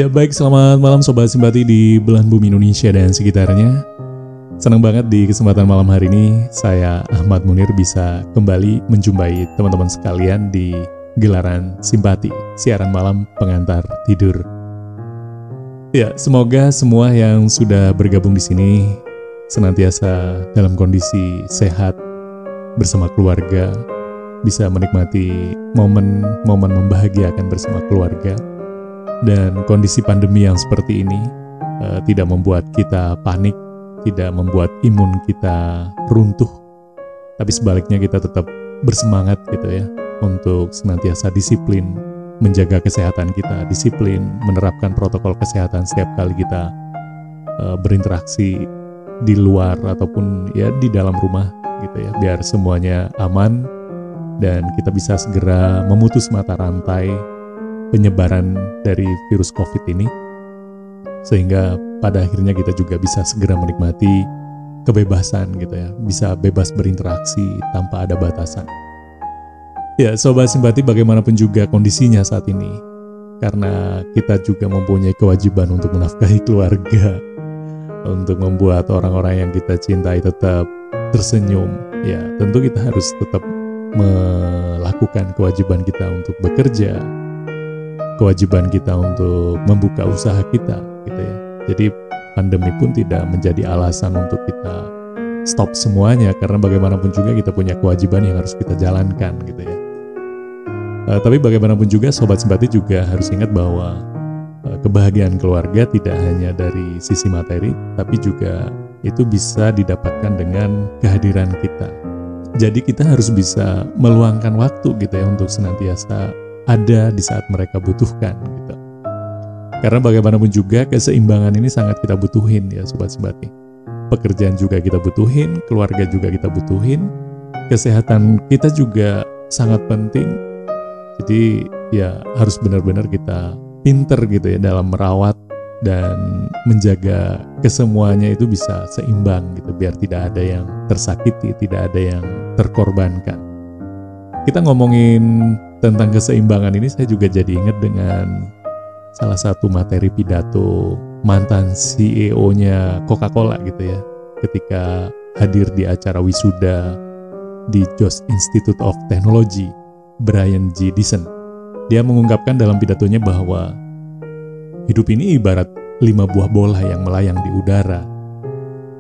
Ya baik, selamat malam Sobat Simpati di belahan bumi Indonesia dan sekitarnya. Senang banget di kesempatan malam hari ini saya Ahmad Munir bisa kembali menjumpai teman-teman sekalian di gelaran Simpati, siaran malam pengantar tidur. Ya, semoga semua yang sudah bergabung di sini senantiasa dalam kondisi sehat bersama keluarga, bisa menikmati momen-momen membahagiakan bersama keluarga. Dan kondisi pandemi yang seperti ini tidak membuat kita panik, tidak membuat imun kita runtuh, tapi sebaliknya kita tetap bersemangat gitu ya, untuk senantiasa disiplin menjaga kesehatan kita, disiplin menerapkan protokol kesehatan setiap kali kita berinteraksi di luar ataupun ya di dalam rumah gitu ya, biar semuanya aman dan kita bisa segera memutus mata rantai penyebaran dari virus COVID ini, sehingga pada akhirnya kita juga bisa segera menikmati kebebasan gitu ya, bisa bebas berinteraksi tanpa ada batasan. Ya, Sobat Simpati, bagaimanapun juga kondisinya saat ini, karena kita juga mempunyai kewajiban untuk menafkahi keluarga, untuk membuat orang-orang yang kita cintai tetap tersenyum, ya tentu kita harus tetap melakukan kewajiban kita untuk bekerja, kewajiban kita untuk membuka usaha kita gitu ya. Jadi pandemi pun tidak menjadi alasan untuk kita stop semuanya, karena bagaimanapun juga kita punya kewajiban yang harus kita jalankan gitu ya. Tapi bagaimanapun juga Sobat Simpati juga harus ingat bahwa kebahagiaan keluarga tidak hanya dari sisi materi, tapi juga itu bisa didapatkan dengan kehadiran kita. Jadi kita harus bisa meluangkan waktu gitu ya untuk senantiasa ada di saat mereka butuhkan gitu. Karena bagaimanapun juga keseimbangan ini sangat kita butuhin ya Sobat Simpati. Pekerjaan juga kita butuhin, keluarga juga kita butuhin, kesehatan kita juga sangat penting. Jadi ya harus benar-benar kita pinter gitu ya dalam merawat dan menjaga kesemuanya itu bisa seimbang gitu, biar tidak ada yang tersakiti, tidak ada yang terkorbankan. Kita ngomongin tentang keseimbangan ini, saya juga jadi ingat dengan salah satu materi pidato mantan CEO-nya Coca-Cola gitu ya, ketika hadir di acara wisuda di Jost Institute of Technology, Brian G. Dyson. Dia mengungkapkan dalam pidatonya bahwa hidup ini ibarat 5 buah bola yang melayang di udara.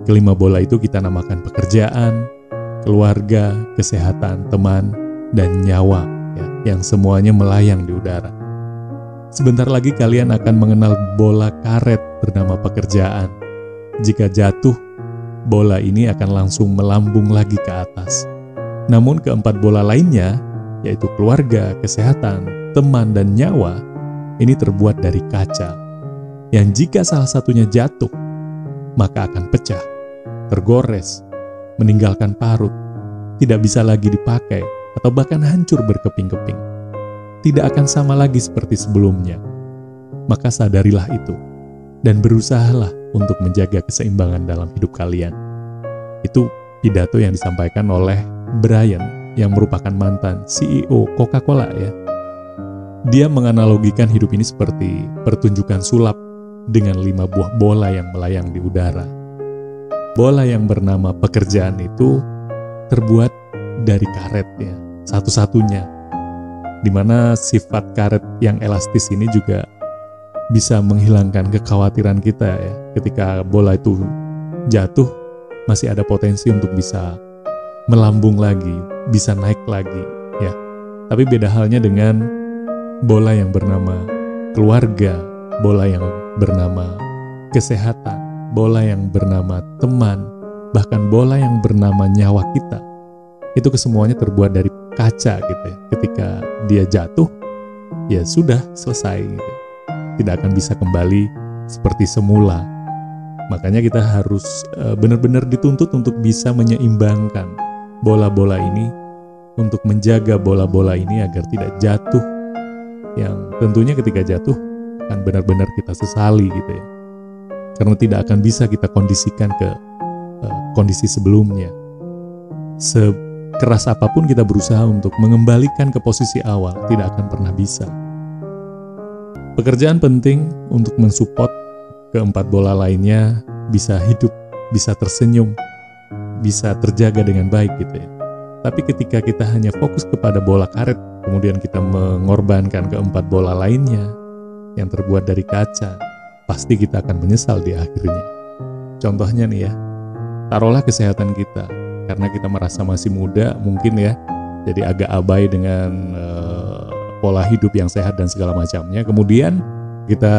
Kelima bola itu kita namakan pekerjaan, keluarga, kesehatan, teman, dan nyawa ya, yang semuanya melayang di udara. Sebentar lagi kalian akan mengenal bola karet bernama pekerjaan. Jika jatuh, bola ini akan langsung melambung lagi ke atas. Namun keempat bola lainnya, yaitu keluarga, kesehatan, teman, dan nyawa, ini terbuat dari kaca, yang jika salah satunya jatuh, maka akan pecah, tergores, meninggalkan parut, tidak bisa lagi dipakai, atau bahkan hancur berkeping-keping. Tidak akan sama lagi seperti sebelumnya. Maka sadarilah itu, dan berusahalah untuk menjaga keseimbangan dalam hidup kalian. Itu pidato yang disampaikan oleh Brian, yang merupakan mantan CEO Coca-Cola ya. Dia menganalogikan hidup ini seperti pertunjukan sulap dengan 5 buah bola yang melayang di udara. Bola yang bernama pekerjaan itu terbuat dari karet ya, satu-satunya. Dimana sifat karet yang elastis ini juga bisa menghilangkan kekhawatiran kita ya. Ketika bola itu jatuh, masih ada potensi untuk bisa melambung lagi, bisa naik lagi ya. Tapi beda halnya dengan bola yang bernama keluarga, bola yang bernama kesehatan, bola yang bernama teman, bahkan bola yang bernama nyawa kita. Itu kesemuanya terbuat dari kaca gitu ya. Ketika dia jatuh, ya sudah selesai gitu. Tidak akan bisa kembali seperti semula. Makanya kita harus benar-benar dituntut untuk bisa menyeimbangkan bola-bola ini, untuk menjaga bola-bola ini agar tidak jatuh, yang tentunya ketika jatuh akan benar-benar kita sesali gitu ya. Karena tidak akan bisa kita kondisikan ke kondisi sebelumnya. Sekeras apapun kita berusaha untuk mengembalikan ke posisi awal, tidak akan pernah bisa. Pekerjaan penting untuk mensupport keempat bola lainnya bisa hidup, bisa tersenyum, bisa terjaga dengan baik gitu ya. Tapi ketika kita hanya fokus kepada bola karet, kemudian kita mengorbankan keempat bola lainnya yang terbuat dari kaca, pasti kita akan menyesal di akhirnya. Contohnya nih ya, taruhlah kesehatan kita, karena kita merasa masih muda mungkin ya, jadi agak abai dengan pola hidup yang sehat dan segala macamnya. Kemudian kita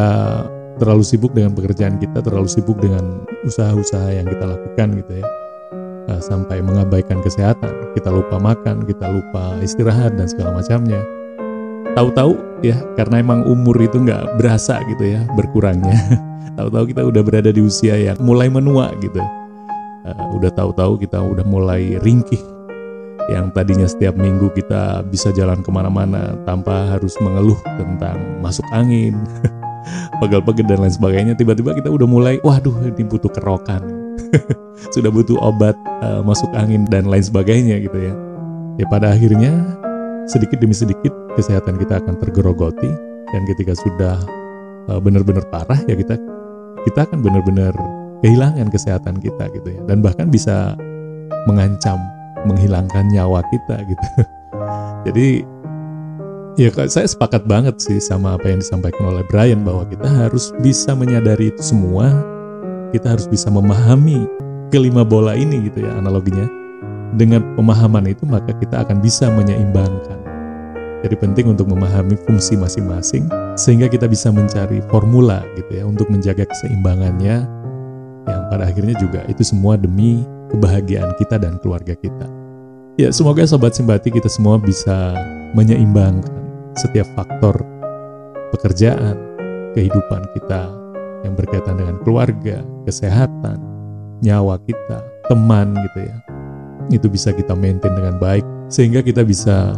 terlalu sibuk dengan pekerjaan kita, terlalu sibuk dengan usaha-usaha yang kita lakukan gitu ya, sampai mengabaikan kesehatan. Kita lupa makan, kita lupa istirahat dan segala macamnya. Tahu-tahu ya, karena emang umur itu nggak berasa gitu ya berkurangnya. Tahu-tahu kita udah berada di usia yang mulai menua gitu. Udah tahu-tahu kita udah mulai ringkih. Yang tadinya setiap minggu kita bisa jalan kemana-mana tanpa harus mengeluh tentang masuk angin, pegel-pegel dan lain sebagainya. Tiba-tiba kita udah mulai, waduh ini butuh kerokan. Sudah butuh obat masuk angin dan lain sebagainya gitu ya. Ya pada akhirnya sedikit demi sedikit kesehatan kita akan tergerogoti, dan ketika sudah benar-benar parah ya kita akan benar-benar kehilangan kesehatan kita gitu ya, dan bahkan bisa mengancam menghilangkan nyawa kita gitu. Jadi ya saya sepakat banget sih sama apa yang disampaikan oleh Brian, bahwa kita harus bisa menyadari itu semua. Kita harus bisa memahami kelima bola ini gitu ya analoginya. Dengan pemahaman itu maka kita akan bisa menyeimbangkan. Jadi penting untuk memahami fungsi masing-masing sehingga kita bisa mencari formula gitu ya untuk menjaga keseimbangannya, yang pada akhirnya juga itu semua demi kebahagiaan kita dan keluarga kita. Ya semoga Sobat Simpati kita semua bisa menyeimbangkan setiap faktor pekerjaan, kehidupan kita yang berkaitan dengan keluarga, kesehatan, nyawa kita, teman gitu ya. Itu bisa kita maintain dengan baik sehingga kita bisa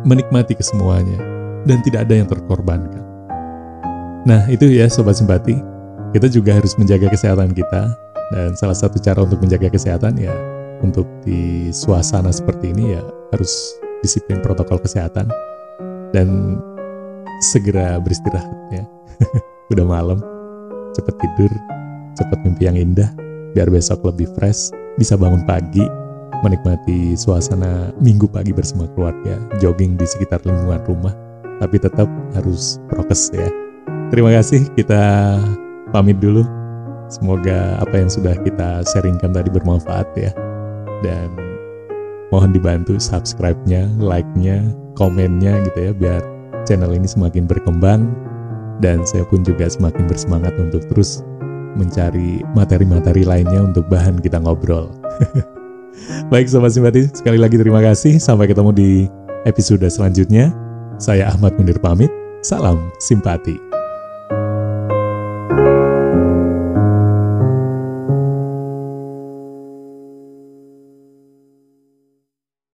menikmati kesemuanya dan tidak ada yang terkorbankan. Nah itu ya Sobat Simpati, kita juga harus menjaga kesehatan kita, dan salah satu cara untuk menjaga kesehatan ya untuk di suasana seperti ini ya harus disiplin protokol kesehatan dan segera beristirahat ya. Udah malam, cepat tidur, cepat mimpi yang indah biar besok lebih fresh, bisa bangun pagi, menikmati suasana minggu pagi bersama keluarga, jogging di sekitar lingkungan rumah, tapi tetap harus prokes ya. Terima kasih, kita pamit dulu. Semoga apa yang sudah kita sharingkan tadi bermanfaat ya. Dan mohon dibantu subscribe-nya, like-nya, komennya gitu ya, biar channel ini semakin berkembang. Dan saya pun juga semakin bersemangat untuk terus mencari materi-materi lainnya untuk bahan kita ngobrol. Baik Sobat Simpati, sekali lagi terima kasih. Sampai ketemu di episode selanjutnya. Saya Ahmad Munir pamit. Salam simpati.